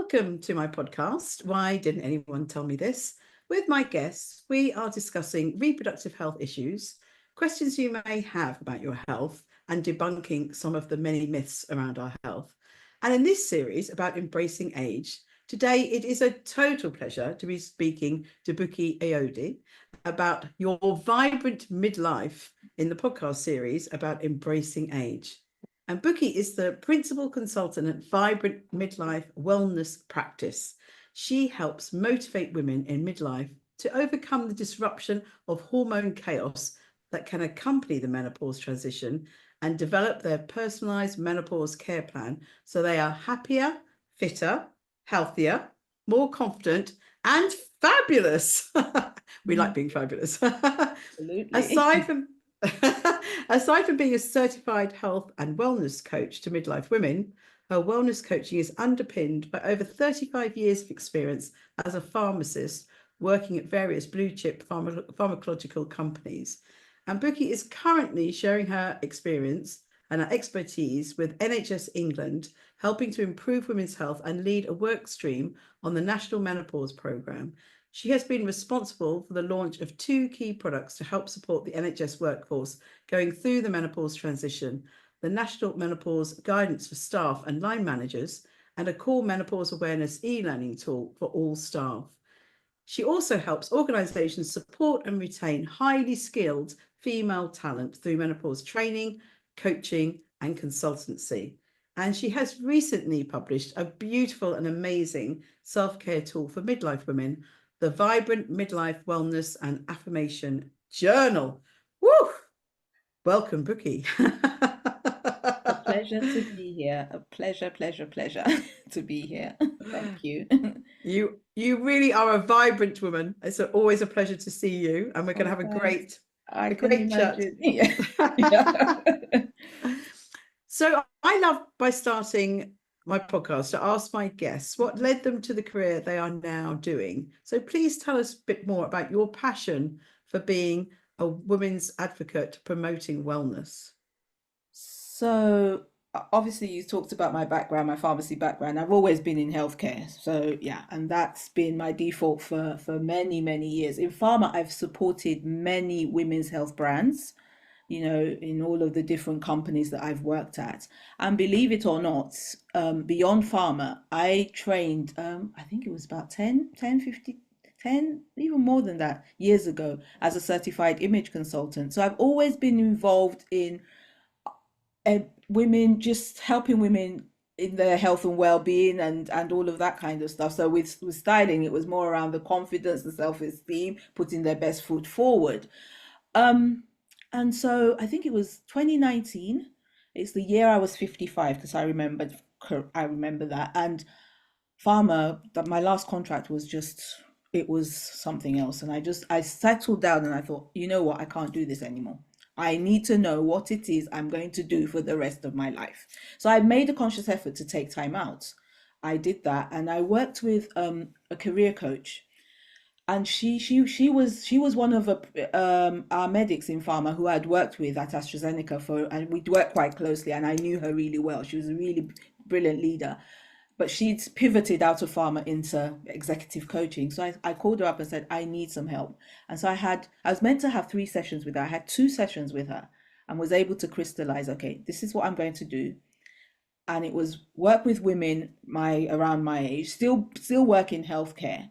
Welcome to my podcast, Why Didn't Anyone Tell Me This? With my guests, we are discussing reproductive health issues, questions you may have about your health, and debunking some of the many myths around our health. And in this series about embracing age, today it is a total pleasure to be speaking to Bukky Ayoade about your vibrant midlife in the podcast series about embracing age. And Bukky is the principal consultant at Vibrant Midlife Wellness Practice. She helps motivate women in midlife to overcome the disruption of hormone chaos that can accompany the menopause transition and develop their personalised menopause care plan so they are happier, fitter, healthier, more confident, and fabulous. We like being fabulous. Absolutely. Aside from Aside from being a certified health and wellness coach to midlife women, her wellness coaching is underpinned by over 35 years of experience as a pharmacist working at various blue chip pharmacological companies. And Bukky is currently sharing her experience and her expertise with NHS England, helping to improve women's health and lead a work stream on the National Menopause Programme. She has been responsible for the launch of 2 key products to help support the NHS workforce going through the menopause transition: the National Menopause Guidance for Staff and Line Managers, and a core menopause awareness e-learning tool for all staff. She also helps organisations support and retain highly skilled female talent through menopause training, coaching, and consultancy. And she has recently published a beautiful and amazing self-care tool for midlife women, the Vibrant Midlife Wellness and Affirmation Journal. Woo! Welcome, Bukky. A pleasure to be here. A pleasure to be here. Thank you. You really are a vibrant woman. It's always a pleasure to see you, and we're going to Oh, have a thanks. great I a can great chat. imagine. Yeah. Yeah. So I love by starting my podcast to ask my guests what led them to the career they are now doing. So please tell us a bit more about your passion for being a women's advocate promoting wellness. So obviously you talked about my background, my pharmacy background. I've always been in healthcare. So yeah, and that's been my default for many, many years. In pharma, I've supported many women's health brands, in all of the different companies that I've worked at. And believe it or not, beyond pharma, I trained, I think it was about 10, even more than that, years ago as a certified image consultant. So I've always been involved in women, just helping women in their health and well-being and all of that kind of stuff. So with styling, it was more around the confidence, the self-esteem, putting their best foot forward. Um, and so I think it was 2019. It's the year I was 55 because I remember that. And Pharma, that my last contract was just, it was something else. And I settled down and I thought, you know what, I can't do this anymore. I need to know what it is I'm going to do for the rest of my life. So I made a conscious effort to take time out. I did that and I worked with a career coach, and she was one of our medics in pharma who I'd worked with at AstraZeneca and we'd worked quite closely, and I knew her really well. She was a really brilliant leader, but she'd pivoted out of pharma into executive coaching. So I called her up and said, I need some help. And so I was meant to have 3 sessions with her. I had 2 sessions with her and was able to crystallize, okay, this is what I'm going to do. And it was work with women around my age, still work in healthcare,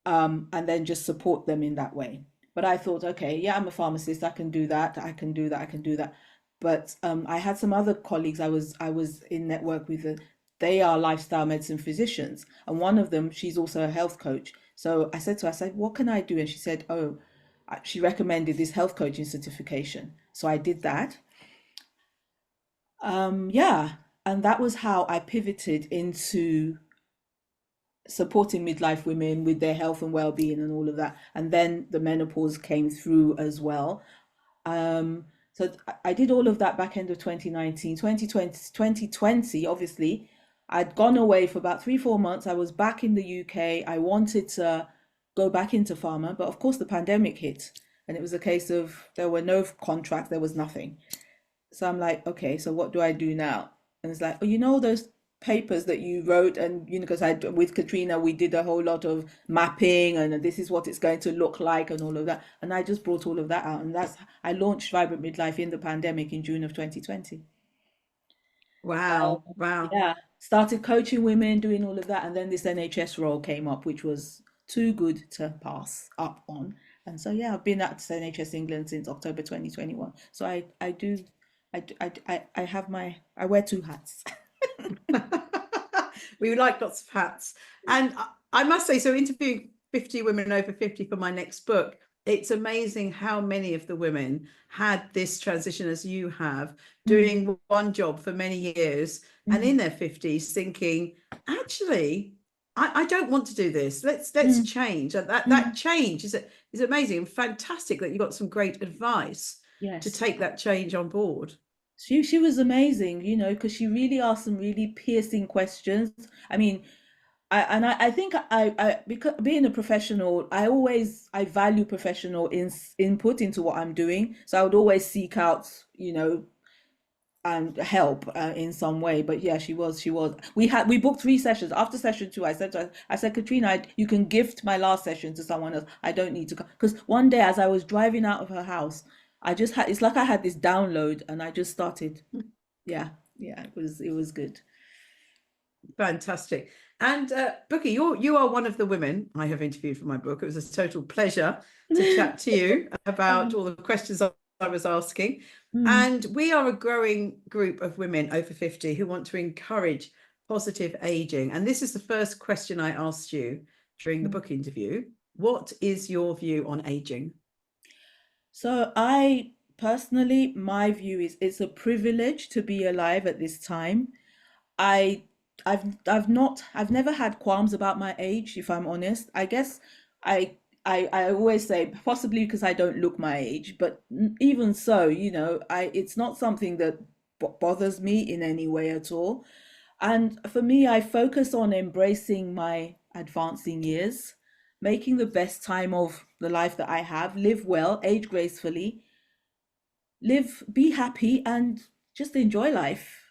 and then just support them in that way. But I thought, okay, yeah, I'm a pharmacist. I can do that. I can do that. I can do that. But I had some other colleagues I was in network with. They are lifestyle medicine physicians, and one of them, she's also a health coach. So I said to her, I said, what can I do? And she said, oh, she recommended this health coaching certification. So I did that. Yeah, and that was how I pivoted into supporting midlife women with their health and well-being and all of that. And then the menopause came through as well. So I did all of that back end of 2019. 2020, obviously I'd gone away for about 3 4 months. I was back in the UK. I wanted to go back into pharma, but of course the pandemic hit, and it was a case of there were no contracts, there was nothing. So I'm like, okay, so what do I do now? And it's like, oh, those papers that you wrote, and because I with Katrina we did a whole lot of mapping, and this is what it's going to look like and all of that, and I just brought all of that out, and that's I launched Vibrant Midlife in the pandemic in June of 2020. Wow. Wow. Yeah, started coaching women, doing all of that, and then this NHS role came up, which was too good to pass up on. And so yeah, I've been at NHS England since October 2021. So I do I have I wear two hats. We would like lots of hats. And I must say, so interviewing 50 women over 50 for my next book, it's amazing how many of the women had this transition as you have, Mm, doing one job for many years and mm, in their 50s thinking, actually, I don't want to do this. Let's mm, change. And that mm. change is amazing and fantastic that you got some great advice to Yes. take that change on board. She was amazing, because she really asked some really piercing questions. I mean, I think because being a professional, I value professional input into what I'm doing. So I would always seek out, and help in some way. But yeah, she was. We booked 3 sessions. After session 2, I said to her, I said, Katrina, you can gift my last session to someone else. I don't need to come, because one day as I was driving out of her house, I just had it's like I had this download, and I just started. Yeah, yeah, it was good. Fantastic. And Bukky, you are one of the women I have interviewed for my book. It was a total pleasure to chat to you about all the questions I was asking. Mm, And we are a growing group of women over 50 who want to encourage positive aging. And this is the first question I asked you during the mm. book interview. What is your view on aging? So I personally, my view is it's a privilege to be alive at this time. I I've never had qualms about my age, if I'm honest. I guess I I always say possibly because I don't look my age, but even so, I it's not something that bothers me in any way at all. And for me, I focus on embracing my advancing years, making the best time of the life that I have, live well, age gracefully, be happy, and just enjoy life.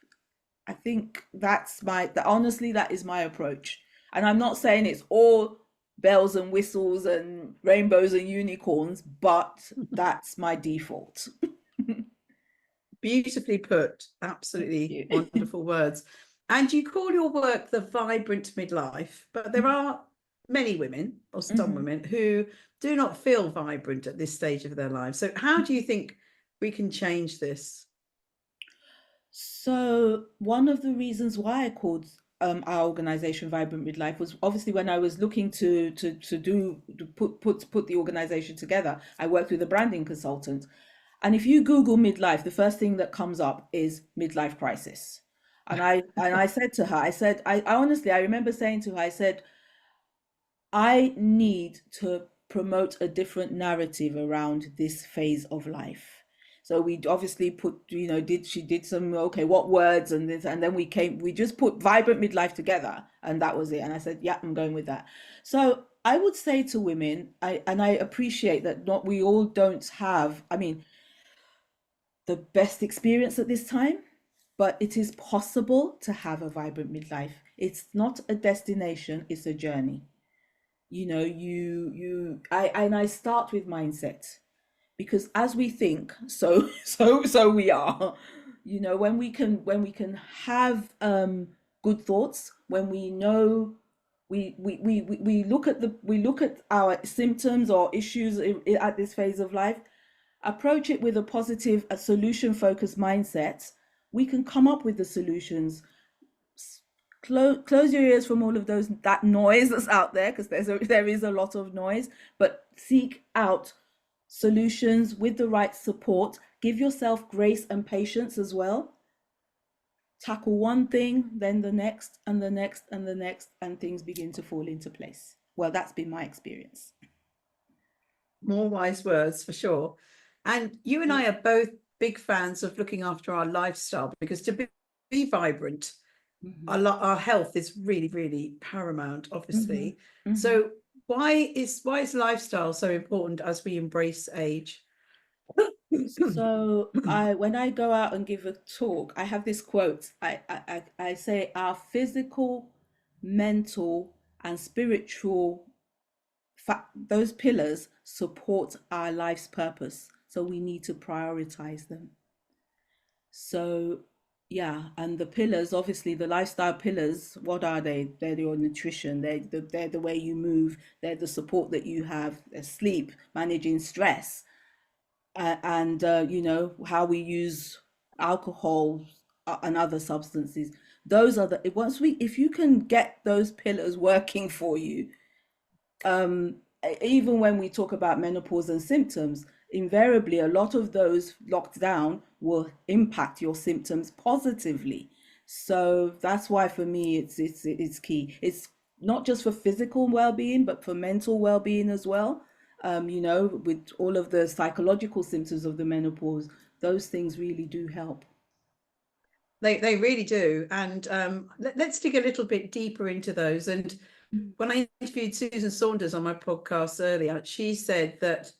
I think honestly, that is my approach. And I'm not saying it's all bells and whistles and rainbows and unicorns, but that's my default. Beautifully put. Thank Absolutely you. wonderful words. And you call your work the Vibrant Midlife, but there are many women, or some Mhm. women, who do not feel vibrant at this stage of their lives. So, how do you think we can change this? So one of the reasons why I called our organization Vibrant Midlife was obviously when I was looking to put the organization together. I worked with a branding consultant, and if you Google midlife, the first thing that comes up is midlife crisis. And I said to her, I honestly I remember saying to her, I said, I need to promote a different narrative around this phase of life. So we obviously put, she did some, okay, what words and this, and then we just put vibrant midlife together, and that was it. And I said, yeah, I'm going with that. So I would say to women, I appreciate that not we all don't have, I mean, the best experience at this time, but it is possible to have a vibrant midlife. It's not a destination, it's a journey. I start with mindset, because as we think, so we are. When we can have good thoughts, when we know, we look at our symptoms or issues at this phase of life, approach it with a positive, a solution focused mindset, we can come up with the solutions. Close your ears from all of that noise that's out there, because there is a lot of noise, but seek out solutions with the right support. Give yourself grace and patience as well. Tackle one thing, then the next, and the next, and the next, and things begin to fall into place. Well, that's been my experience. More wise words for sure. And you and I are both big fans of looking after our lifestyle because be vibrant, Mm-hmm. our health is really, really paramount, Mm-hmm. obviously. Mm-hmm. So why is lifestyle so important as we embrace age? So when I go out and give a talk, I have this quote. I say our physical, mental, and spiritual those pillars support our life's purpose. So we need to prioritize them. So yeah, and the pillars, obviously the lifestyle pillars, what are they? They're your nutrition, they're the way you move, they're the support that you have, sleep, managing stress, and you know how we use alcohol and other substances. Those are the once we if you can get those pillars working for you, um, even when we talk about menopause and symptoms, invariably a lot of those locked down will impact your symptoms positively. So that's why for me it's key. It's not just for physical well-being, but for mental well-being as well. You know, with all of the psychological symptoms of the menopause, those things really do help. They really do. And let's dig a little bit deeper into those. And when I interviewed Susan Saunders on my podcast earlier, she said that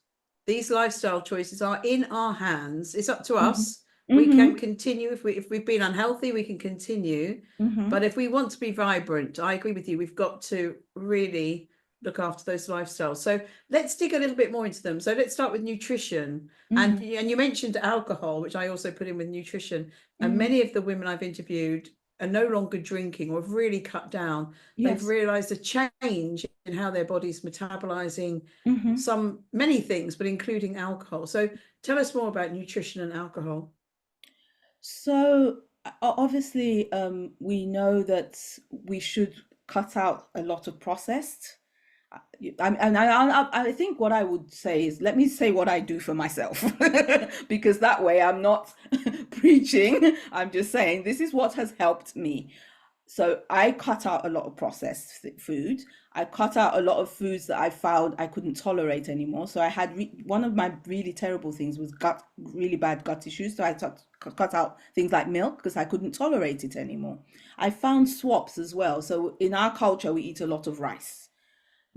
these lifestyle choices are in our hands. It's up to Mm-hmm. us. We can Mm-hmm. continue if we've been unhealthy, we can continue. Mm-hmm. But if we want to be vibrant, I agree with you. We've got to really look after those lifestyles. So let's dig a little bit more into them. So let's start with nutrition. And Mm-hmm. you mentioned alcohol, which I also put in with nutrition. And Mm-hmm. many of the women I've interviewed are no longer drinking or have really cut down. They've Yes. realized a change in how their body's metabolizing Mm-hmm. many things, but including alcohol. So tell us more about nutrition and alcohol. So obviously, we know that we should cut out a lot of processed. I think what I would say is, let me say what I do for myself, because that way I'm not preaching. I'm just saying this is what has helped me. So I cut out a lot of processed food. I cut out a lot of foods that I found I couldn't tolerate anymore. So I had one of my really terrible things was really bad gut issues. So I cut out things like milk because I couldn't tolerate it anymore. I found swaps as well. So in our culture, we eat a lot of rice.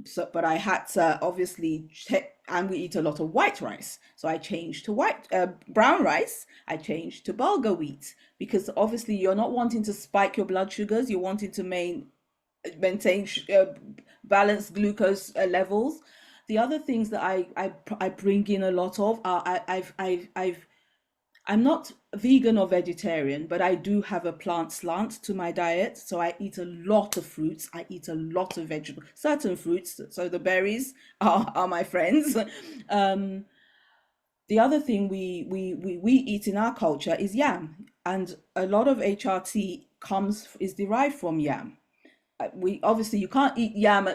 So, but I had to obviously check, and we eat a lot of white rice. So I changed to brown rice. I changed to bulgur wheat because obviously you're not wanting to spike your blood sugars. You're wanting to maintain balanced glucose levels. The other things that I bring in a lot of are I'm not vegan or vegetarian, but I do have a plant slant to my diet. So I eat a lot of fruits. I eat a lot of vegetables, certain fruits. So the berries are my friends. Um, the other thing we eat in our culture is yam. And a lot of HRT is derived from yam. We obviously you can't eat yam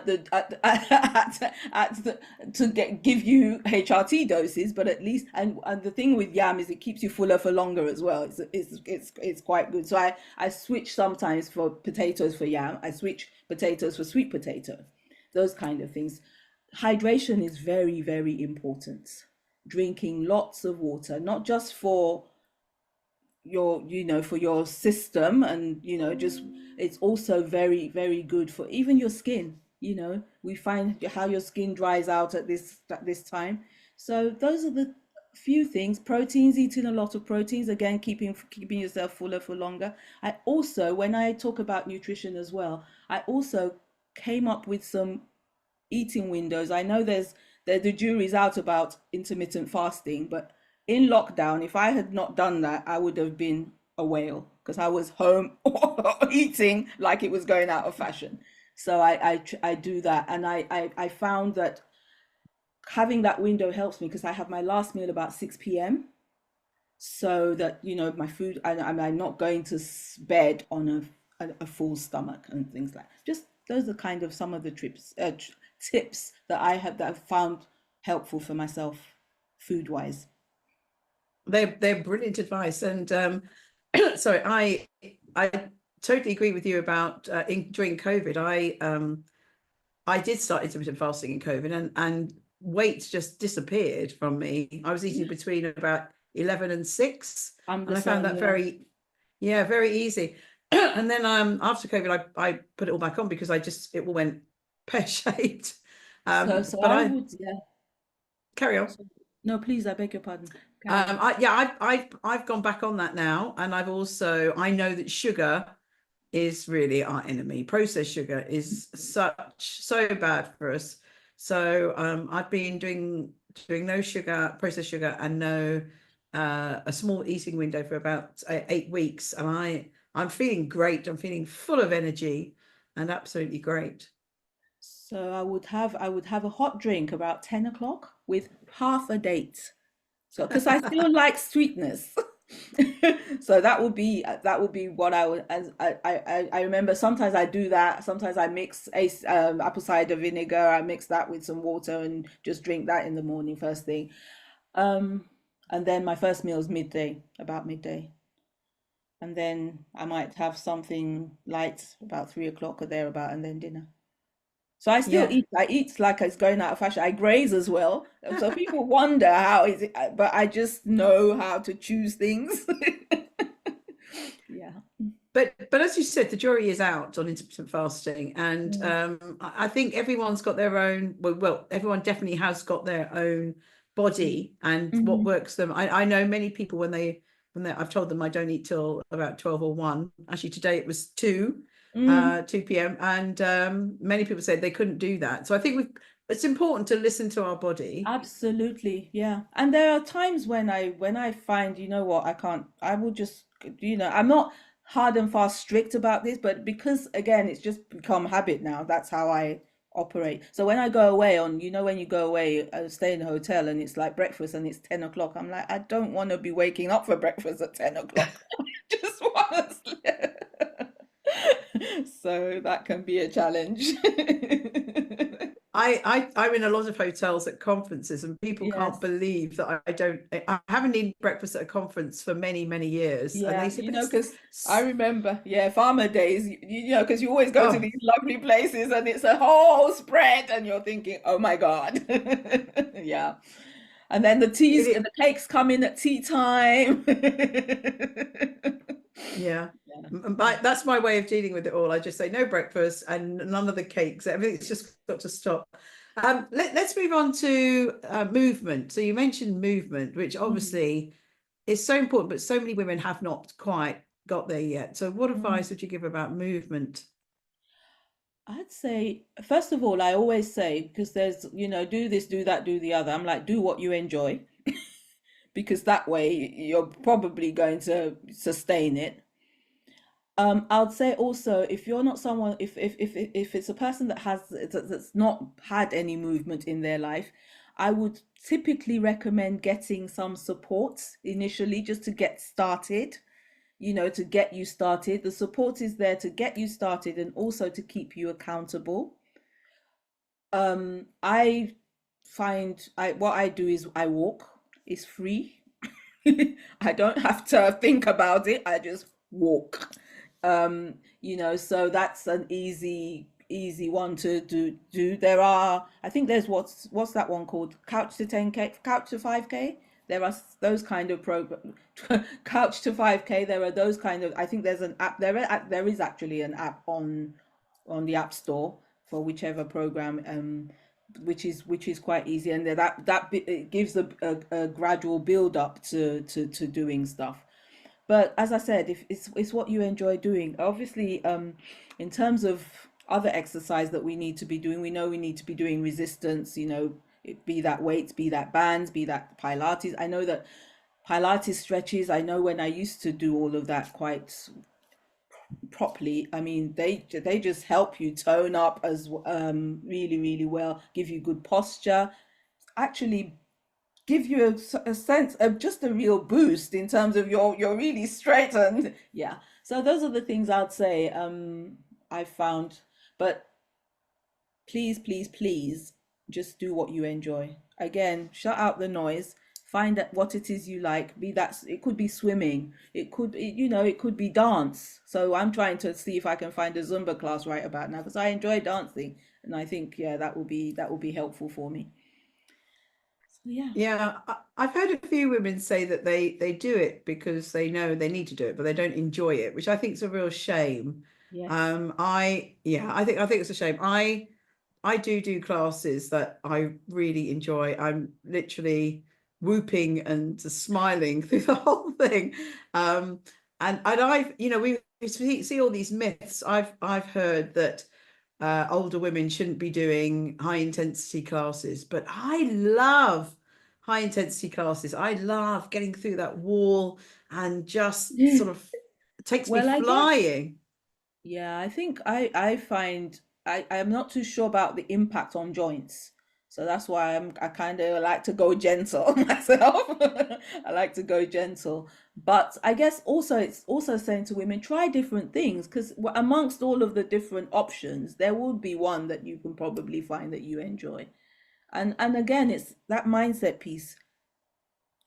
give you HRT doses, but at least and the thing with yam is it keeps you fuller for longer as well. It's quite good. So I switch sometimes for potatoes for yam. I switch potatoes for sweet potato, those kind of things. Hydration is very important. Drinking lots of water, not just for for your system, and just it's also very good for even your skin. We find how your skin dries out at this time. So those are the few things. Proteins, eating a lot of proteins, again, keeping yourself fuller for longer. I also, when I talk about nutrition as well, I also came up with some eating windows. I know the jury's out about intermittent fasting, but in lockdown, if I had not done that, I would have been a whale because I was home eating like it was going out of fashion. So I do that, and I found that having that window helps me because I have my last meal about 6 p.m. so that my food, I'm not going to bed on a full stomach and things like that. Just those are kind of some of the tips that I've found helpful for myself, food wise. They're brilliant advice. And sorry, I totally agree with you about during COVID. I did start intermittent fasting in COVID, and weight just disappeared from me. I was eating between about 11 and 6, I'm the and I found same, that yeah. very easy. And then after COVID, I put it all back on because it all went pear-shaped. So But I I would, yeah. carry on. No, please, I beg your pardon. Carry on. I've gone back on that now, and I know that sugar is really our enemy. Processed sugar is so bad for us. So I've been doing no sugar, processed sugar, and no a small eating window for about 8 weeks, and I'm feeling great. I'm feeling full of energy and absolutely great. So I would have a hot drink about 10 o'clock with half a date. So because I still like sweetness. So that would be what I would as I remember sometimes I do that. Sometimes I mix apple cider vinegar, I mix that with some water and just drink that in the morning first thing. Um and then my first meal is midday, about midday. And then I might have something light about 3 o'clock or thereabout, and then dinner. So I still Yeah. eat. I eat like it's going out of fashion. I graze as well. So people wonder how is it, but I just know how to choose things. Yeah. But as you said, the jury is out on intermittent fasting, and Mm. I think everyone's got their own. Well, everyone definitely has got their own body and what Mhm. works them. I know many people when they I've told them I don't eat till about 12 or 1. Actually, today it was Mm. 2 p.m. And many people said they couldn't do that. So I think it's important to listen to our body. Absolutely, yeah. And there are times when I find, you know what, I can't. I will just, I'm not hard and fast strict about this, but because again, it's just become habit now. That's how I operate. So when I go away on, when you go away, stay in a hotel and it's like breakfast and it's 10 o'clock, I'm like, I don't want to be waking up for breakfast at 10 o'clock. I just want to sleep. So that can be a challenge. I'm in a lot of hotels at conferences, and people can't Yes. believe that I haven't eaten breakfast at a conference for many years, and they Yeah, say, but it's because I remember, yeah, farmer days, because you always go to oh, these lovely places and it's a whole spread and you're thinking, oh my God. Yeah. And then the teas and it, the cakes come in at tea time. yeah. Yeah. That's my way of dealing with it all. I just say no breakfast and none of the cakes. Everything's just got to stop. Let's move on to movement. So you mentioned movement, which Mhm. obviously is so important, but so many women have not quite got there yet. So what Mhm. advice would you give about movement? I'd say, first of all, I always say, because there's, do this, do that, do the other. I'm like, do what you enjoy, because that way you're probably going to sustain it. I'd say also if you're not someone if it's a person that's not had any movement in their life, I would typically recommend getting some support initially just to get started, to get you started. The support is there to get you started and also to keep you accountable. I find I what I do is I walk. It's free. I don't have to think about it. I just walk. So that's an easy one to do. There are, I think there's what's that one called? Couch to 10K, Couch to 5K. There are those kind of program, Couch to 5K. There are those kind of, I think there's an app, there is actually an app on the App Store for whichever program, which is quite easy, and it gives a gradual build up to doing stuff. But as I said, if it's what you enjoy doing, obviously, in terms of other exercise that we need to be doing, we know we need to be doing resistance, be that weights, be that bands, be that Pilates. I know that Pilates stretches, I know when I used to do all of that quite properly, I mean, they just help you tone up as really, really well, give you good posture, actually give you a sense of just a real boost in terms of you're really straightened. Yeah. So those are the things I'd say I found. But please, please, please just do what you enjoy. Again, shut out the noise. Find out what it is you like. Be that it could be swimming. It could be dance. So I'm trying to see if I can find a Zumba class right about now because I enjoy dancing, and I think yeah that will be helpful for me. So yeah. Yeah, I've heard a few women say that they do it because they know they need to do it, but they don't enjoy it, which I think is a real shame. Yes. I think it's a shame. I do classes that I really enjoy. I'm literally whooping and smiling through the whole thing. And I've, we see all these myths. I've heard that older women shouldn't be doing high intensity classes, but I love high intensity classes. I love getting through that wall and just sort of takes me Well, I guess, flying. yeah, I think I find I'm not too sure about the impact on joints. So that's why I kind of like to go gentle myself. I like to go gentle. But I guess also it's also saying to women, try different things, because amongst all of the different options, there will be one that you can probably find that you enjoy. And again, it's that mindset piece.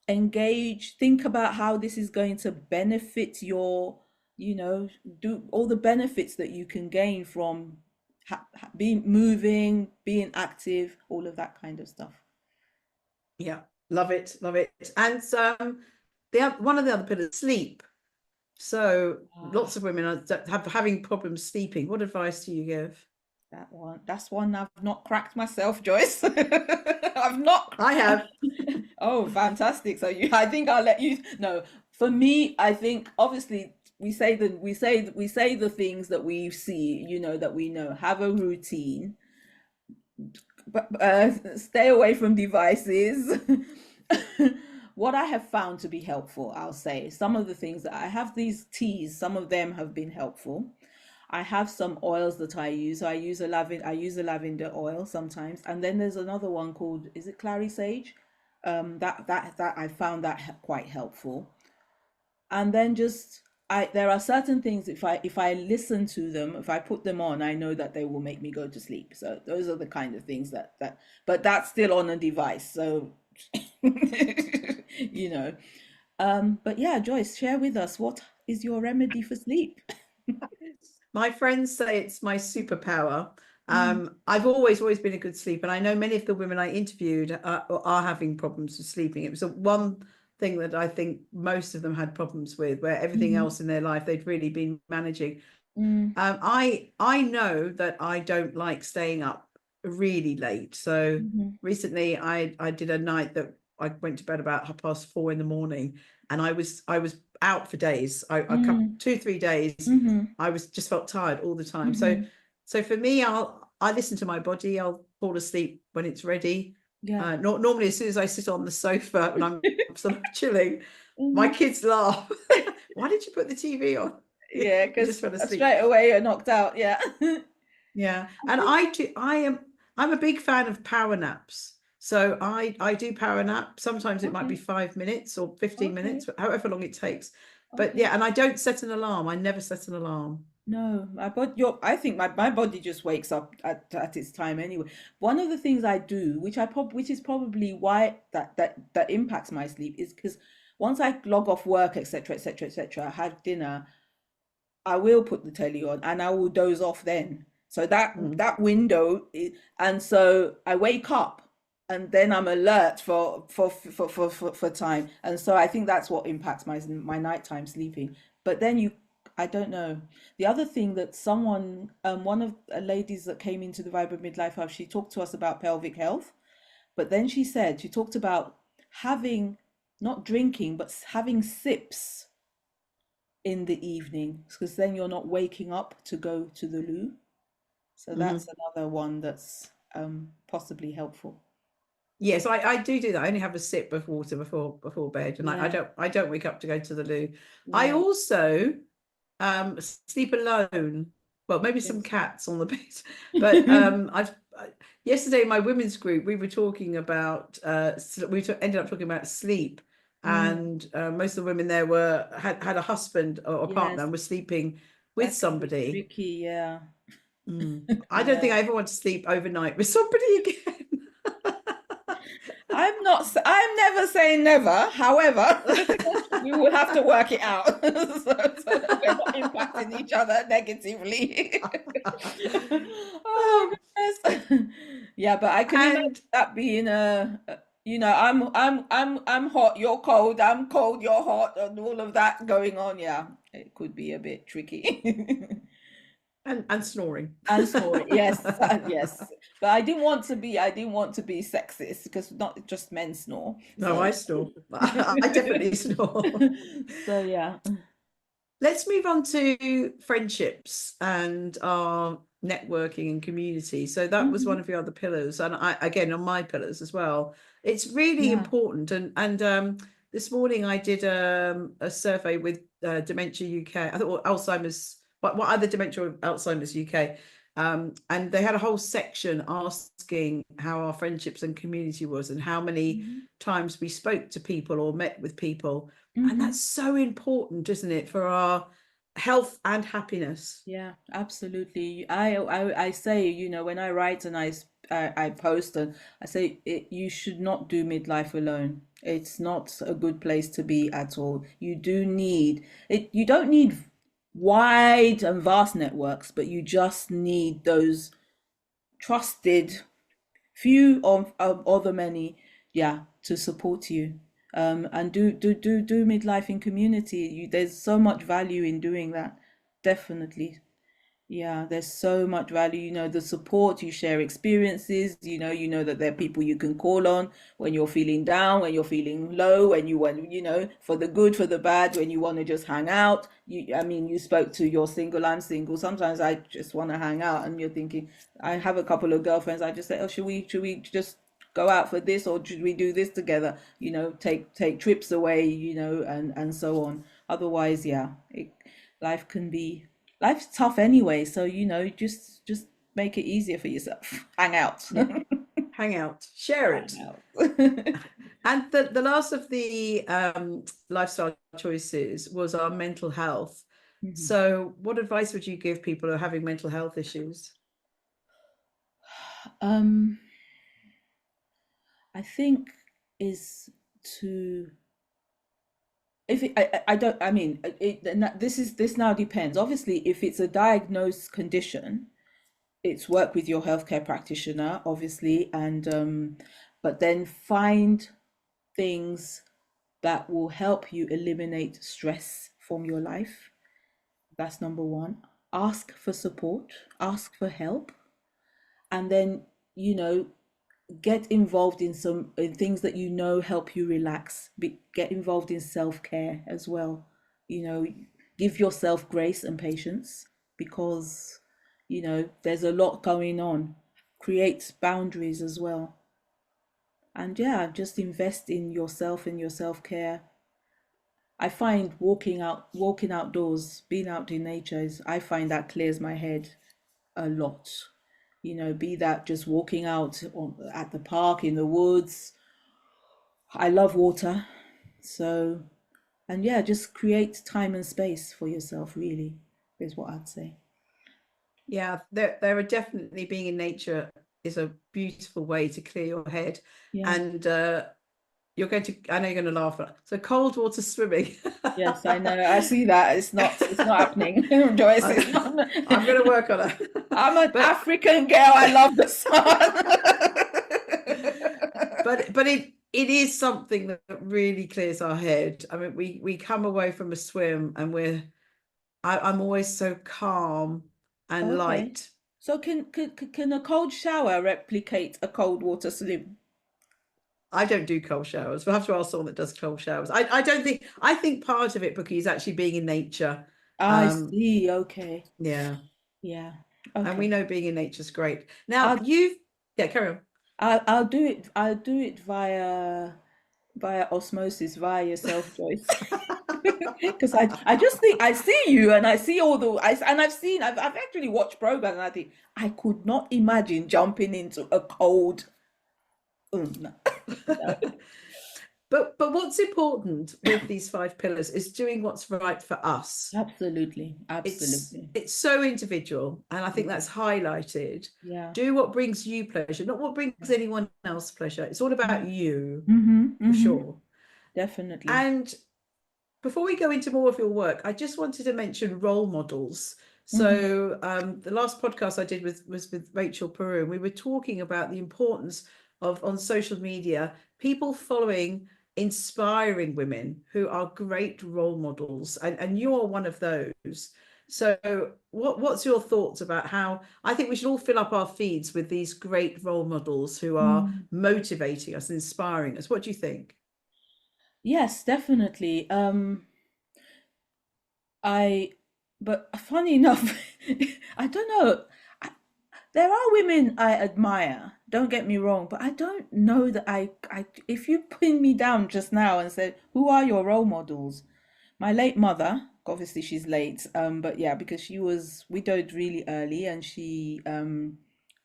Engage, think about how this is going to benefit your, do all the benefits that you can gain from being moving, being active, all of that kind of stuff. Yeah, love it, love it. And one of the other pillars, sleep. So Ah, lots of women are having problems sleeping. What advice do you give? that's one I've not cracked myself, Joyce. I've not. I have. Oh, fantastic. So I think I'll let you. No, for me, I think obviously we say the things that we see, that we know. Have a routine, but stay away from devices. What I have found to be helpful, I'll say, some of the things that I have, these teas, some of them have been helpful. I have some oils that I use. I use a lavender oil sometimes, and then there's another one called, is it clary sage? That I found that quite helpful. And then just there are certain things, if I listen to them, if I put them on, I know that they will make me go to sleep. So those are the kind of things but that's still on a device. So you know. But yeah, Joyce, share with us, what is your remedy for sleep? My friends say it's my superpower. Mm, I've always been a good sleeper, and I know many of the women I interviewed are having problems with sleeping. It was the one thing that I think most of them had problems with, where everything mhm, else in their life they'd really been managing. mm, I know that I don't like staying up really late. So mhm, recently I did a night that I went to bed about 4:30 in the morning, and I was out for days. I cut mm, 2 3 days. mhm, I was just felt tired all the time. So mhm. so for me, I listen to my body. I'll fall asleep when it's ready. Yeah. Not normally as soon as I sit on the sofa and I'm sort of chilling, my Mhm. kids laugh. Why did you put the TV on? Yeah, You just because fell asleep. straight away you're knocked out. Yeah. Yeah, I and think. I'm a big fan of power naps. So I do power nap. Sometimes it might be Okay. 5 minutes or 15 Okay. minutes, however long it takes. But Okay. yeah, and I don't set an alarm. I never set an alarm. No, I think my body just wakes up at its time anyway. One of the things I do, which is probably why that impacts my sleep, is because once I log off work, etc., etc., etc., have dinner, I will put the telly on and I will doze off then. So Mm. that window, and so I wake up and then I'm alert for time. And so I think that's what impacts my nighttime sleeping. But then I don't know. The other thing that one of the ladies that came into the Vibrant Midlife Hub, she talked to us about pelvic health. But then she talked about having, not drinking, but having sips in the evening, because then you're not waking up to go to the loo. So that's Hmm. another one that's possibly helpful. Yes, I do that. I only have a sip of water before bed, and Yeah, I don't wake up to go to the loo. I yeah. also sleep alone. Well, maybe some Yes. cats on the bed, but yesterday in my women's group we were talking about ended up talking about sleep, Mm, and most of the women there were had a husband or partner yes, and were sleeping with that can be somebody. tricky. Yeah, I don't think yeah. I ever want to sleep overnight with somebody again. I'm never saying never. However, we will have to work it out so that we're not impacting each other negatively. Oh goodness. Yeah, but I can imagine And that being I'm hot, you're cold, I'm cold, you're hot, and all of that going on. Yeah, it could be a bit tricky. And snoring. And snoring. Yes, yes. But I didn't want to be sexist because not just men snore. No, I snore. I definitely snore. So yeah. Let's move on to friendships and our networking and community. So that was one Mhm. of your other pillars, and I again on my pillars as well. It's really Yeah. important. And this morning I did a survey with Dementia UK. I thought well, Alzheimer's. What other dementia or Alzheimer's UK? And they had a whole section asking how our friendships and community was, and how many Mhm. times we spoke to people or met with people. And Mhm. that's so important, isn't it, for our health and happiness? Yeah, absolutely. I say, when I write and I post and I say you should not do midlife alone. It's not a good place to be at all. You do need it. You don't need wide and vast networks, but you just need those trusted few of the many, yeah, to support you. And do midlife in community. There's so much value in doing that. Definitely. Yeah, there's so much value, the support, you share experiences, that there are people you can call on when you're feeling down, when you're feeling low, when you want, for the good, for the bad, when you want to just hang out. I mean, you spoke to you're single, I'm single. Sometimes I just want to hang out and you're thinking, I have a couple of girlfriends. I just say, oh, should we just go out for this or should we do this together? Take trips away, and so on. Otherwise, yeah, life can be life's tough anyway, so just make it easier for yourself. Hang out. Yeah. Hang out, share Hang it. out. And the last of the lifestyle choices was our mental health. Mhm. So, what advice would you give people who are having mental health issues? um I think is to if it, I don't I mean this now depends. Obviously, if it's a diagnosed condition, it's work with your healthcare practitioner, obviously, and but then find things that will help you eliminate stress from your life. That's number one. Ask for support, ask for help, and then, you know, get involved in some in things that help you relax. Get involved in self-care as well. You know, give yourself grace and patience because, there's a lot going on. Create boundaries as well. And yeah, just invest in yourself and your self-care. I find walking outdoors, being out in nature I find that clears my head a lot. Be that just walking out at the park, in the woods. I love water. So, and yeah, just create time and space for yourself, really, is what I'd say. Yeah, there are definitely being in nature is a beautiful way to clear your head. Yeah. And I know you're going to laugh at so cold water swimming. Yes, I know. I see that. It's not happening. Joyce, it's I'm, not. I'm going to work on it. I'm an But African girl. I love the sun. but it is something that really clears our head. I mean, we come away from a swim and I'm always so calm and Okay. light. So can a cold shower replicate a cold water swim? I don't do cold showers. We'll have to ask someone that does cold showers. I don't think I think part of it, Bukky, is actually being in nature. I Um, see. Okay. yeah, Yeah. and we Okay. know being in nature is great. Now I'll you've yeah, carry on. I'll do it. I'll do it via osmosis, via yourself, Joyce. Because I just think I see you and I see all the and I've actually watched programs and I think I could not imagine jumping into a cold. No, no. But what's important with these five pillars is doing what's right for us. Absolutely, it's absolutely. it's so individual, and I think Yeah, that's highlighted. yeah, Do what brings you pleasure, not what brings anyone else pleasure. It's all about yeah. you, Mm-hmm, for mm-hmm. sure. Definitely. And before we go into more of your work, I just wanted to mention role models. Mm-hmm, So the last podcast I did was with Rachel Peru, and we were talking about the importance of on social media, people following inspiring women who are great role models. And you're one of those. So what's your thoughts about how I think we should all fill up our feeds with these great role models who are Mm. motivating us, inspiring us? What do you think? Yes, definitely. I, but funny enough, I don't know. I, there are women I admire, don't get me wrong, but I don't know that if you pinned me down just now and said, who are your role models? My late mother, obviously she's late, but yeah, because she was widowed really early and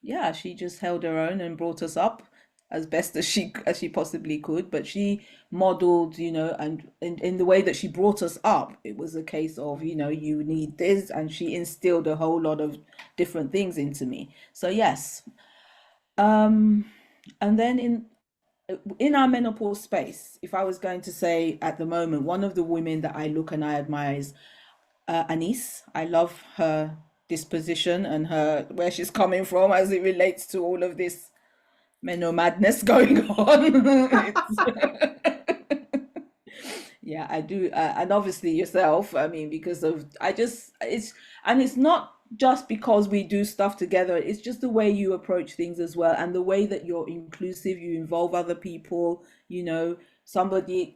yeah, she just held her own and brought us up as best as she possibly could. But she modeled, and in the way that she brought us up, it was a case of, you need this, and she instilled a whole lot of different things into me. So yes, um, and then in our menopause space, if I was going to say at the moment, one of the women that I look and I admire is Anis. I love her disposition and her where she's coming from as it relates to all of this menno madness going on. Yeah, I do, and obviously yourself. I mean, because of I just it's not just because we do stuff together. It's just the way you approach things as well, and the way that you're inclusive. You involve other people. Somebody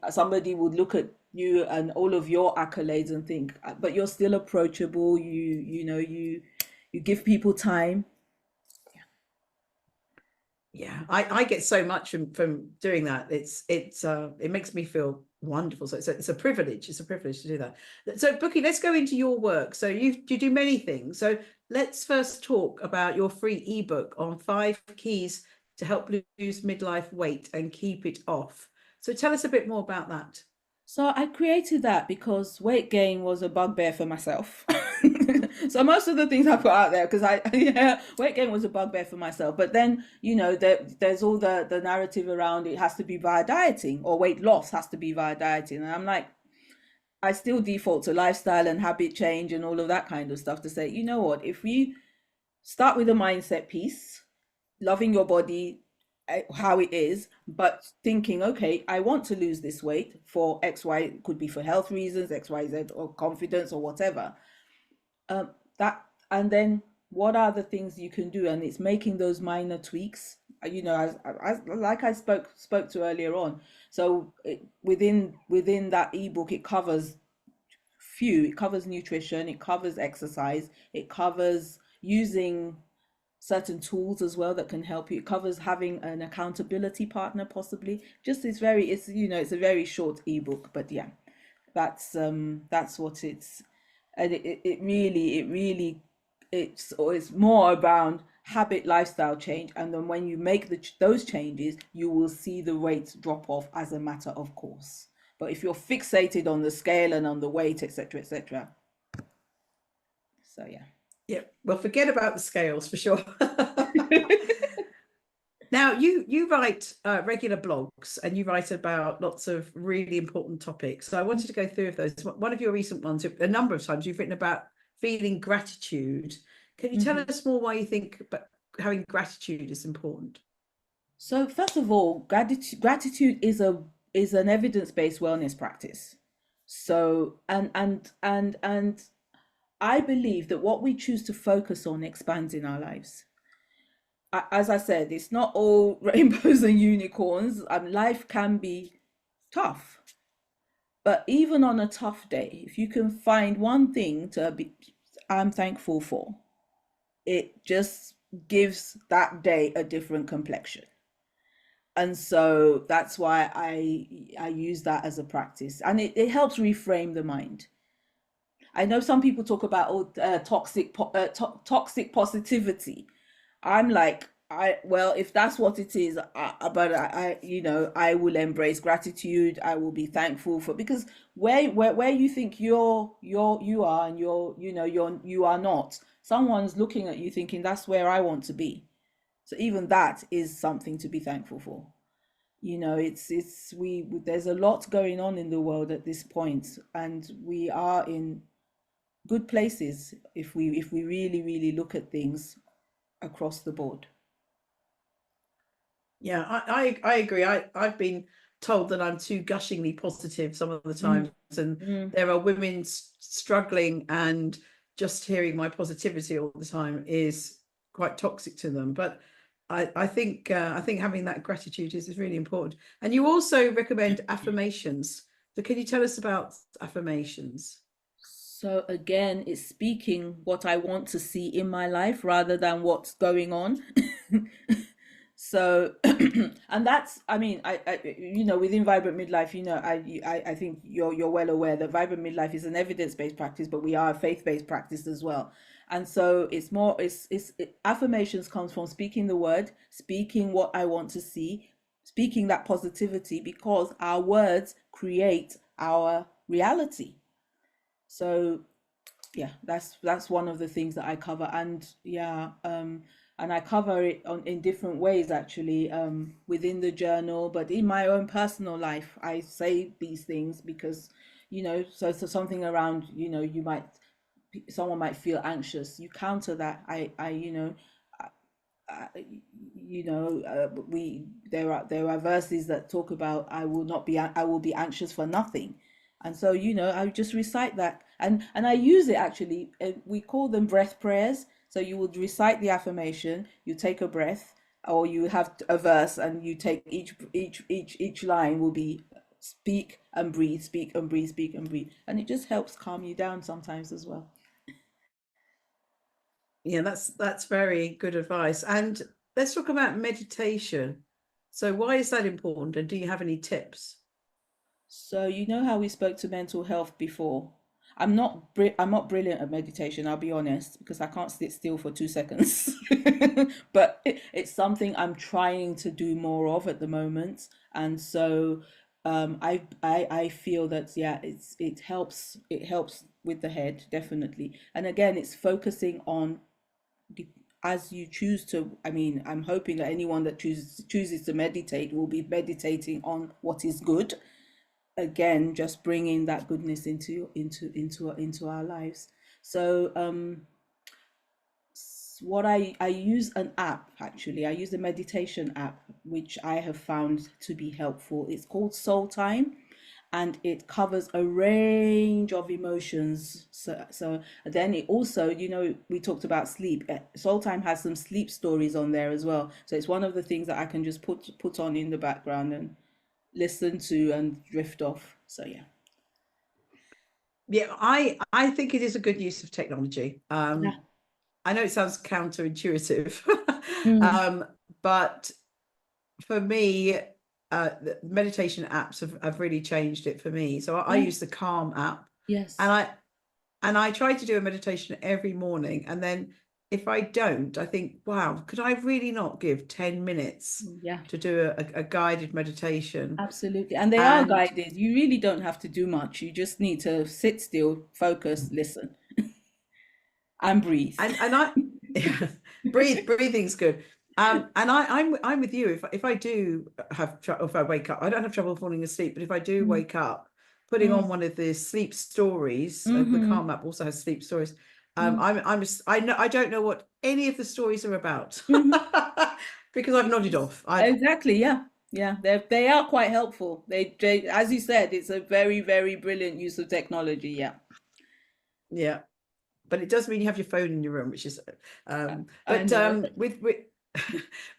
would look at you and all of your accolades and think, but you're still approachable. You give people time. Yeah, I get so much from doing that. It makes me feel wonderful. So it's a privilege. It's a privilege to do that. So Bukky, let's go into your work. So you do many things. So let's first talk about your free ebook on 5 keys to help lose midlife weight and keep it off. So tell us a bit more about that. So I created that because weight gain was a bugbear for myself. So most of the things I put out there, because yeah, weight gain was a bugbear for myself. But then, there's all the narrative around it has to be via dieting, or weight loss has to be via dieting. And I'm like, I still default to lifestyle and habit change and all of that kind of stuff to say, you know what, if we start with a mindset piece, loving your body how it is, but thinking, okay, I want to lose this weight for X, Y, it could be for health reasons, X, Y, Z, or confidence or whatever. That and then what are the things you can do? And it's making those minor tweaks. As like I spoke to earlier on. So within that ebook, it covers it covers nutrition, it covers exercise, it covers using certain tools as well that can help you. It covers having an accountability partner, possibly. Just it's a very short ebook, but yeah, that's what it's. And it really it's more around habit lifestyle change, and then when you make those changes, you will see the weight drop off as a matter of course. But if you're fixated on the scale and on the weight, etc., etc., so yeah. Yeah, well, forget about the scales for sure. Now, you write regular blogs and you write about lots of really important topics. So I wanted to go through of those. One of your recent ones, a number of times you've written about feeling gratitude. Can you tell Mhm. us more why you think having gratitude is important? So first of all, gratitude is an evidence-based wellness practice. So and I believe that what we choose to focus on expands in our lives. As I said, it's not all rainbows and unicorns. Life can be tough, but even on a tough day, if you can find one thing to be, I'm thankful for, it just gives that day a different complexion. And so that's why I use that as a practice, and it helps reframe the mind. I know some people talk about toxic positivity. I'm like, if that's what it is, but I will embrace gratitude. I will be thankful for, because where you think you are, and you are not, someone's looking at you thinking that's where I want to be. So even that is something to be thankful for. It's we there's a lot going on in the world at this point, and we are in good places if we really really look at things across the board. Yeah, I agree. I've been told that I'm too gushingly positive some of the Mm, times, and mm, there are women struggling and just hearing my positivity all the time is quite toxic to them. But I think having that gratitude is really important. And you also recommend affirmations. So can you tell us about affirmations? So again, it's speaking what I want to see in my life rather than what's going on. So, and that's, I mean, within Vibrant Midlife, I think you're well aware that Vibrant Midlife is an evidence-based practice, but we are a faith-based practice as well. And so affirmations comes from speaking the word, speaking what I want to see, speaking that positivity, because our words create our reality. So yeah, that's one of the things that I cover. And yeah, and I cover it in different ways actually, within the journal, but in my own personal life I say these things because, so something around, someone might feel anxious, you counter that. uh, we there are verses that talk about I will be anxious for nothing. And so, I just recite that, and I use it actually. We call them breath prayers. So you would recite the affirmation, you take a breath, or you have a verse, and you take each line will be speak and breathe, speak and breathe, speak and breathe, and it just helps calm you down sometimes as well. Yeah, that's very good advice. And let's talk about meditation. So why is that important? And do you have any tips? So you know how we spoke to mental health before. I'm not brilliant at meditation, I'll be honest, because I can't sit still for 2 seconds. But it's something I'm trying to do more of at the moment. And so I feel that yeah, it helps with the head, definitely. And again, it's focusing on as you choose to. I mean, I'm hoping that anyone that chooses to meditate will be meditating on what is good, again just bringing that goodness into our lives. So what I use an app, actually I use a meditation app which I have found to be helpful. It's called Soul Time, and it covers a range of emotions. So then it also, we talked about sleep. Soul Time has some sleep stories on there as well, so it's one of the things that I can just put on in the background and listen to and drift off. So yeah. Yeah, I think it is a good use of technology. Yeah. I know it sounds counterintuitive, Mm. um, but for me, the meditation apps have really changed it for me. So I Yeah. use the Calm app, and Yes. I try to do a meditation every morning. And then if I don't, I think, wow, could I really not give 10 minutes Yeah. to do a guided meditation? Absolutely. And they are And guided. You really don't have to do much. You just need to sit still, focus, listen, and breathe. and I yeah, breathing's good. And I'm with you. If I do have trouble, if I wake up, I don't have trouble falling asleep, but if I do Mm. wake up, putting Mm. on one of the sleep stories, the Mm-hmm. Calm app also has sleep stories. Mm. I know I don't know what any of the stories are about Mm-hmm. because I've nodded off. I've Exactly. Yeah. Yeah. They are quite helpful. They, as you said, it's a very, very brilliant use of technology. Yeah. Yeah, but it does mean you have your phone in your room, which is I know. with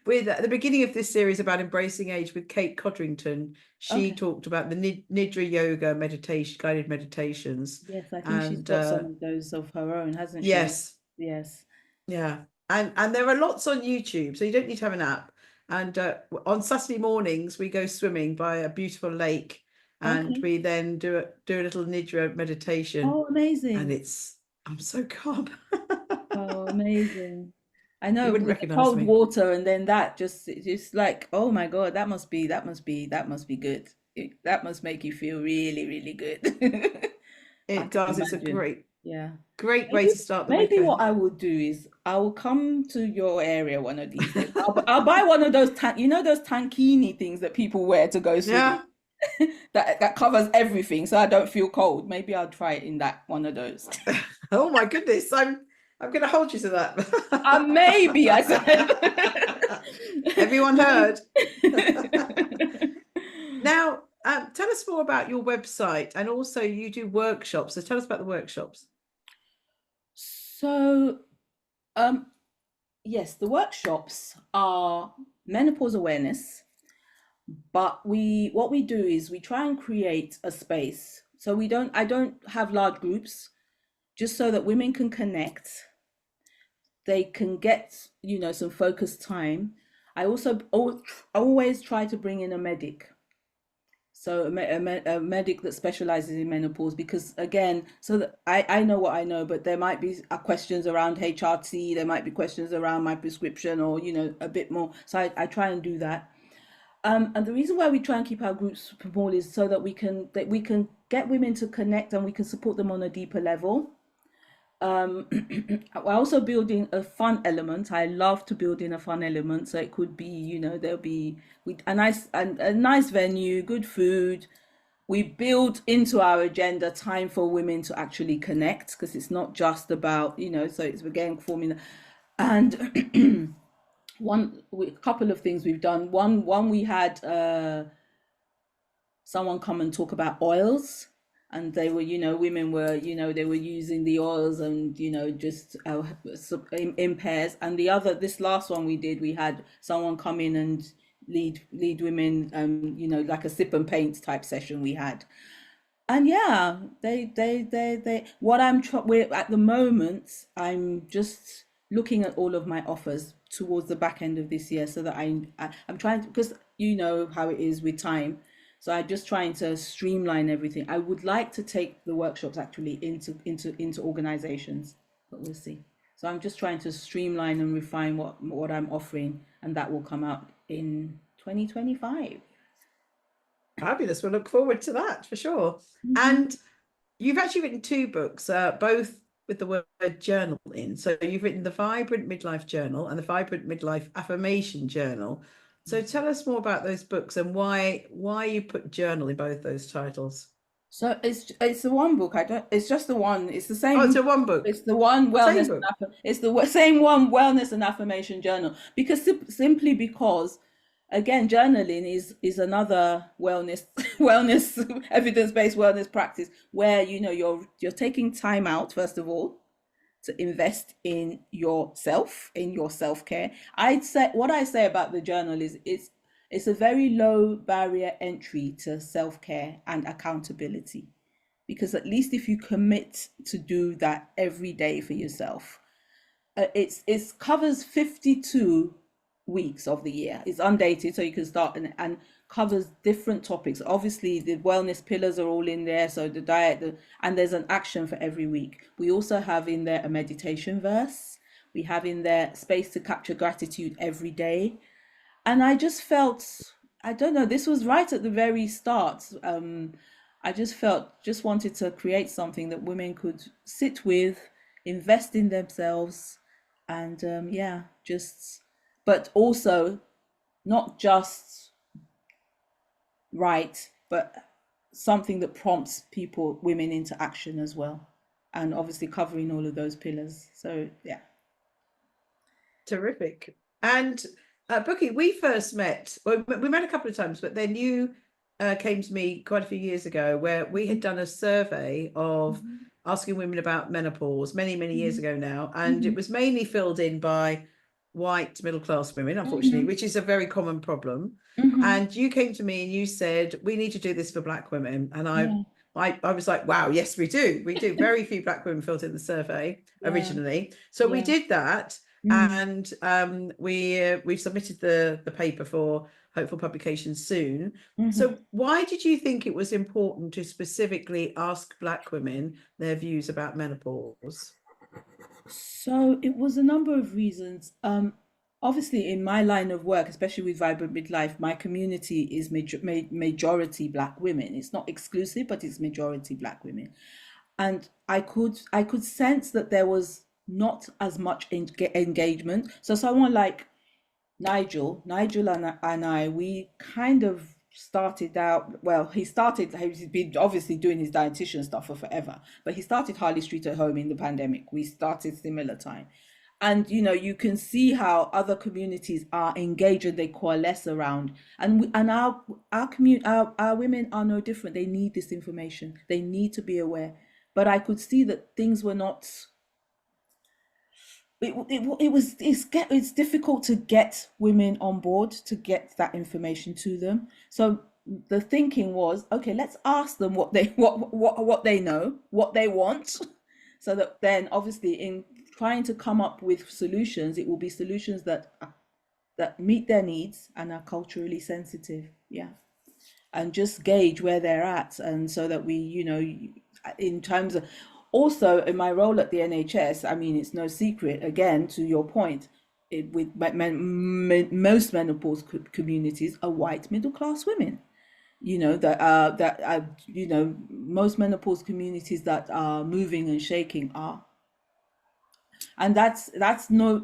with at the beginning of this series about embracing age with Kate Codrington, she Okay. talked about the Nidra yoga meditation, guided meditations. Yes, I think she's And got some of those of her own, hasn't she? yes, Yes. yeah, and there are lots on YouTube, so you don't need to have an app. And on Saturday mornings we go swimming by a beautiful lake, and Okay. we then do a little Nidra meditation, Oh, and amazing. I'm so calm. Oh, amazing. I You know, wouldn't with the recognize cold me. water and then that just it's just like, oh my God, that must be good. That must make you feel really, really good. I It can does. It's a imagine. great, Yeah. great way Maybe to start the maybe weekend. what I will do is I will come to your area one of these days. I'll buy one of those those tankini things that people wear to go swimming. Yeah. That covers everything, so I don't feel cold. Maybe I'll try it in that one of those. Oh my goodness. I'm going to hold you to Maybe I said. that. Everyone heard. Now, tell us more about your website, and also you do workshops. So tell us about the workshops. So, um, yes, the workshops are menopause awareness, but what we do is we try and create a space. So I don't have large groups, just so that women can connect, they can get, some focused time. I also always try to bring in a medic, so a medic that specializes in menopause, because again, so that I know what I know, but there might be questions around HRT, there might be questions around my prescription, or a bit more. So I try and do that. And the reason why we try and keep our groups small is so that we can get women to connect, and we can support them on a deeper level. We're also building a fun element. I love to build in a fun element. So it could be, there'll be a nice venue, good food. We build into our agenda time for women to actually connect, because it's not just about, so it's again forming. And a couple of things we've done. One we had someone come and talk about oils, and they were, women were, they were using the oils, and just in pairs. And this last one we did, we had someone come in and lead women, like a sip and paint type session we had. And yeah, they what we're at the moment, I'm just looking at all of my offers towards the back end of this year, so that I'm trying to, because you know how it is with time. So I'm just trying to streamline everything. I would like to take the workshops actually into organizations, but we'll see. So I'm just trying to streamline and refine what I'm offering, and that will come out in 2025. Fabulous. We'll look forward to that for sure. Mhm. And you've actually written two books, both with the word journal in. So you've written the Vibrant Midlife Journal and the Vibrant Midlife Affirmation Journal. So tell us more about those books and why you put journal in both those titles. So it's the one book. I don't. It's just the one. It's the Oh, it's same. a one book, It's the one same wellness. book. It's the same one wellness and affirmation journal. Because simply because, again, journaling is another wellness wellness evidence based wellness practice, where you're taking time out, first of all, to invest in yourself, in your self-care. I'd say what I say about the journal is it's a very low barrier entry to self-care and accountability, because at least if you commit to do that every day for yourself, it's covers 52 weeks of the year. It's undated, so you can start, and covers different topics. Obviously, the wellness pillars are all in there. So the diet, and there's an action for every week. We also have in there a meditation verse. We have in there space to capture gratitude every day. And I just felt, I don't know, this was right at the very start. I just wanted to create something that women could sit with, invest in themselves, and yeah, but also not just right, but something that prompts women into action as well. And obviously covering all of those pillars. So yeah. Terrific. And Bukky, we first met, well, we met a couple of times, but then you came to me quite a few years ago where we had done a survey of Mhm. asking women about menopause many, many years Mhm. ago now. And it Mhm. was mainly filled in by white middle class women, unfortunately, Mhm. which is a very common problem. Mhm. And you came to me and you said, we need to do this for Black women. And Yeah. I was like, wow, yes, we do. We do. Very few Black women filled in the survey Yeah. originally. So we Yeah. did that. Mm. And we've submitted the paper for hopeful publication soon. Mhm. So why did you think it was important to specifically ask Black women their views about menopause? So it was a number of reasons. Obviously, in my line of work, especially with Vibrant Midlife, my community is majority Black women. It's not exclusive, but it's majority Black women. And I could sense that there was not as much engagement. So someone like Nigel and I, we kind of started out, well, he's been obviously doing his dietitian stuff for forever, but he started Harley Street at Home in the pandemic. We started similar time. And you can see how other communities are engaged and they coalesce around. And our community, our women are no different. They need this information. They need to be aware. But I could see that things were not it's difficult to get women on board, to get that information to them. So the thinking was, okay, let's ask them what they what they know, what they want, so that then obviously in trying to come up with solutions, it will be solutions that meet their needs and are culturally sensitive. Yeah, and just gauge where they're at, and so that we, in terms of, also in my role at the NHS, I mean, it's no secret, again, to your point, with most menopause communities are white middle class women. Most menopause communities that are moving and shaking are, and that's no,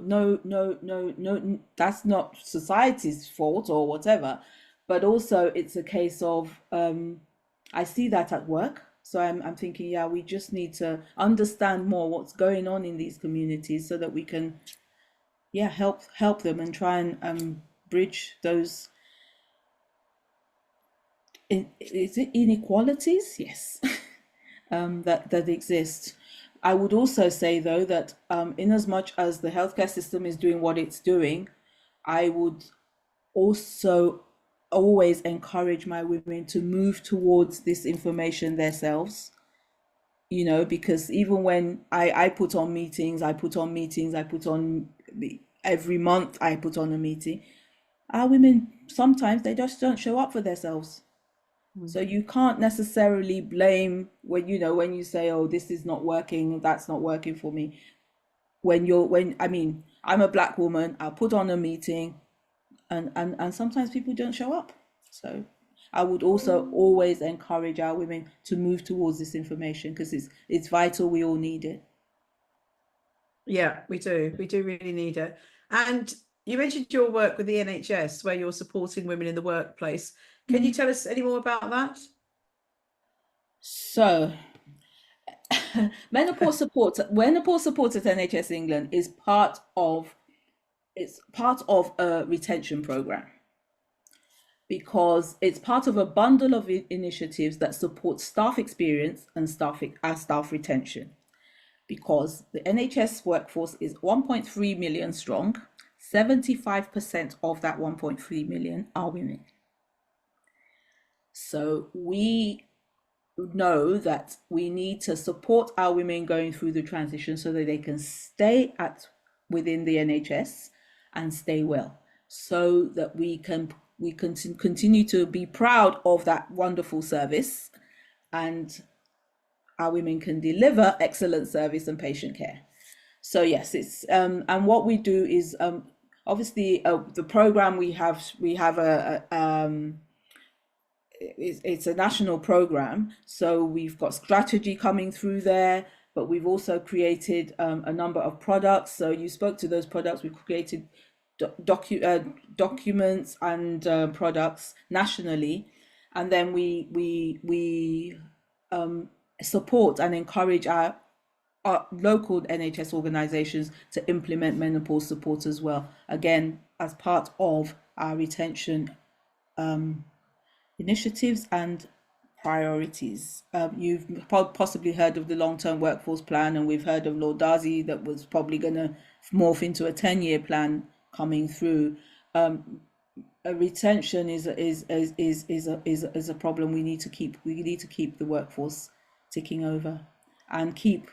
that's not society's fault or whatever, but also it's a case of, I see that at work, so I'm thinking, yeah, we just need to understand more what's going on in these communities so that we can, yeah, help them and try and bridge those is it inequalities, yes, that exist. I would also say, though, that in as much as the healthcare system is doing what it's doing, I would also always encourage my women to move towards this information themselves, because even when I put on meetings, every month I put on a meeting, our women sometimes they just don't show up for themselves. So you can't necessarily blame when you say, "Oh, this is not working, that's not working for me." When I mean, I'm a black woman, I'll put on a meeting, and sometimes people don't show up. So I would also always encourage our women to move towards this information because it's vital. We all need it. Yeah, we do. We do really need it. And you mentioned your work with the NHS, where you're supporting women in the workplace. Can you tell us any more about that? So menopause support at NHS England is part of a retention program, because it's part of a bundle of initiatives that support staff experience and staff retention. Because the NHS workforce is 1.3 million strong, 75% of that 1.3 million are women. So we know that we need to support our women going through the transition so that they can stay within the NHS and stay well, so that we can continue to be proud of that wonderful service, and our women can deliver excellent service and patient care. So yes, it's and what we do is, obviously, the program we have it's a national program, so we've got strategy coming through there, but we've also created a number of products. So you spoke to those products. We've created documents and products nationally, and then we support and encourage our local NHS organisations to implement menopause support as well. Again, as part of our retention initiatives and priorities. You've possibly heard of the long-term workforce plan, and we've heard of Lord Darzi that was probably going to morph into a 10-year plan coming through. A retention is a problem we need to keep. We need to keep the workforce ticking over and keep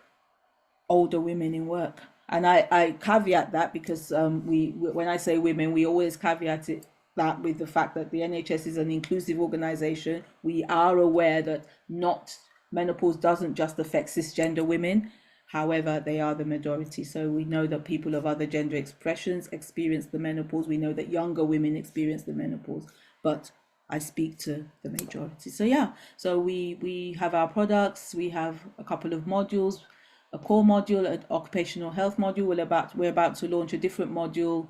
older women in work. And I caveat that because when I say women, we always caveat that with the fact that the NHS is an inclusive organisation. We are aware that not menopause doesn't just affect cisgender women. However, they are the majority. So we know that people of other gender expressions experience the menopause. We know that younger women experience the menopause, but I speak to the majority. So yeah, so we have our products. We have a couple of modules, a core module, an occupational health module. We're about to launch a different module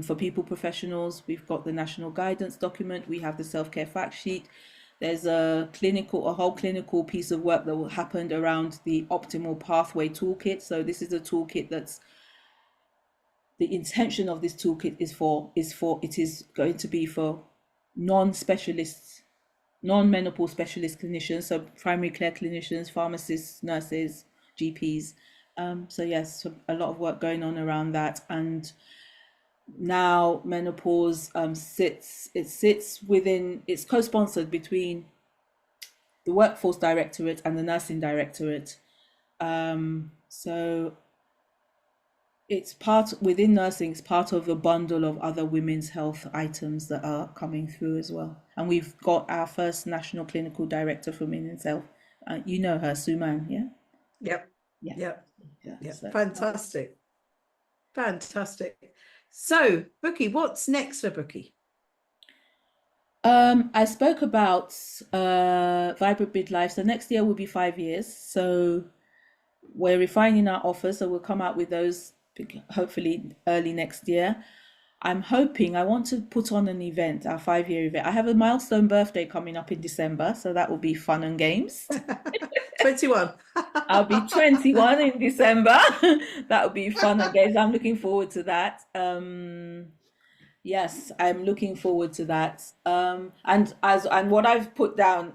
for people professionals. We've got the national guidance document. We have the self-care fact sheet. There's a whole clinical piece of work that will happen around the optimal pathway toolkit. So this is a toolkit that's the intention of this toolkit it is going to be for non-specialists, non-menopause specialist clinicians, so primary care clinicians, pharmacists, nurses, GPs, So yes, so a lot of work going on around that, and now menopause sits within, it's co-sponsored between the workforce directorate and the nursing directorate. So it's part within nursing, it's part of a bundle of other women's health items that are coming through as well. And we've got our first national clinical director for women's health. You know her, Suman, yeah? Yep. Yeah. Yep. Yeah. Yep. So Fantastic. Fantastic. So, Bukky, what's next for Bukky? I spoke about Vibrant Midlife. So next year will be 5 years. So we're refining our offers. So we'll come out with those hopefully early next year. I'm hoping I want to put on an event, our 5 year event. I have a milestone birthday coming up in December, so that will be fun and games. 21. I'll be 21 in December. That will be fun and games. I'm looking forward to that. Yes, I'm looking forward to that. And what I've put down,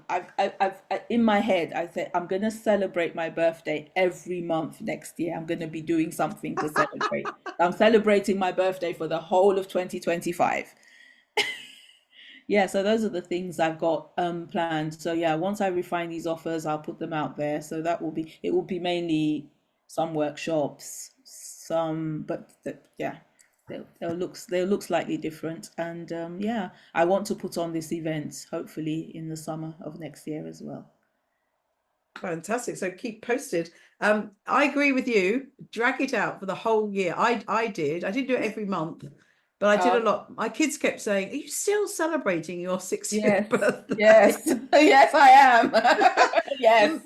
in my head, I said I'm gonna celebrate my birthday every month next year. I'm gonna be doing something to celebrate. I'm celebrating my birthday for the whole of 2025. Yeah, so those are the things I've got planned. So yeah, once I refine these offers, I'll put them out there. So it will be mainly some workshops, some, but yeah, they'll look slightly different. And yeah, I want to put on this event hopefully in the summer of next year as well. Fantastic. So keep posted. I agree with you. Drag it out for the whole year. I did. I didn't do it every month, but I did a Um, lot. My kids kept saying, "Are you still celebrating your 60th yes, yes, birthday?" yes, I am. Yes.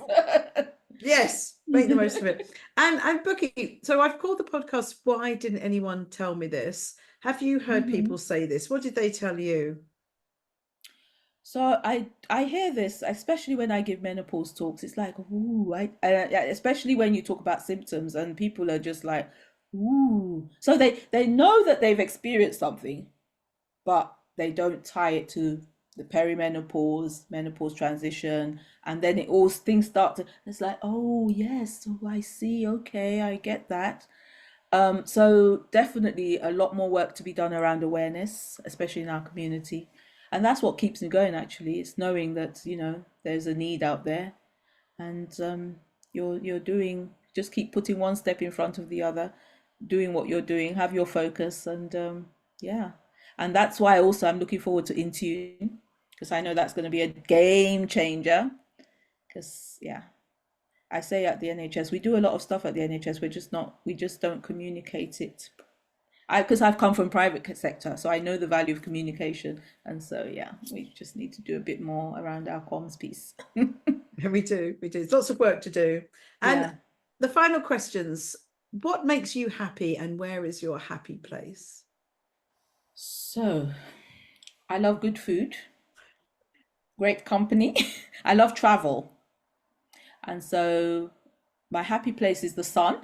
Yes, make the most of it. And Bukky, so I've called the podcast "Why Didn't Anyone Tell Me This?" Have you heard Mhm. people say this? What did they tell you? So I hear this, especially when I give menopause talks. It's like, ooh, yeah, especially when you talk about symptoms and people are just like, ooh. So they know that they've experienced something, but they don't tie it to the perimenopause, menopause transition, and then it all things start to. It's like, oh yes, oh I see, okay, I get that. So definitely a lot more work to be done around awareness, especially in our community. And that's what keeps me going actually. It's knowing that, there's a need out there and you're doing just keep putting one step in front of the other, doing what you're doing, have your focus and yeah. And that's why also I'm looking forward to Intune because I know that's going to be a game changer. Because yeah, I say at the NHS, we do a lot of stuff at the NHS. We just don't communicate it. Because I've come from private sector, so I know the value of communication. And so, yeah, we just need to do a bit more around our comms piece. We do. There's lots of work to do. And Yeah. the final questions, what makes you happy and where is your happy place? So, I love good food, great company. I love travel. And so, my happy place is the sun.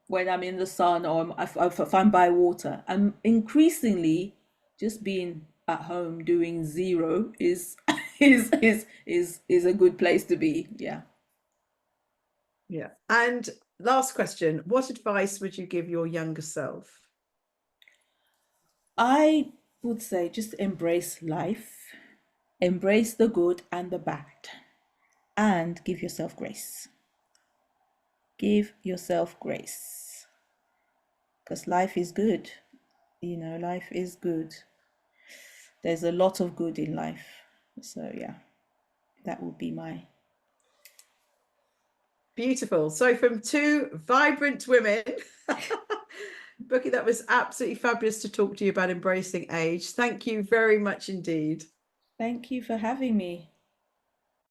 When I'm in the sun or if I'm by water. And increasingly, just being at home doing zero is is a good place to be. Yeah. Yeah. And last question, what advice would you give your younger self? I would say just embrace life, embrace the good and the bad, and give yourself grace. Give yourself grace because life is good. Life is good. There's a lot of good in life. So, yeah, that would be my. Beautiful. So from two vibrant women, Bukky, that was absolutely fabulous to talk to you about embracing age. Thank you very much indeed. Thank you for having me.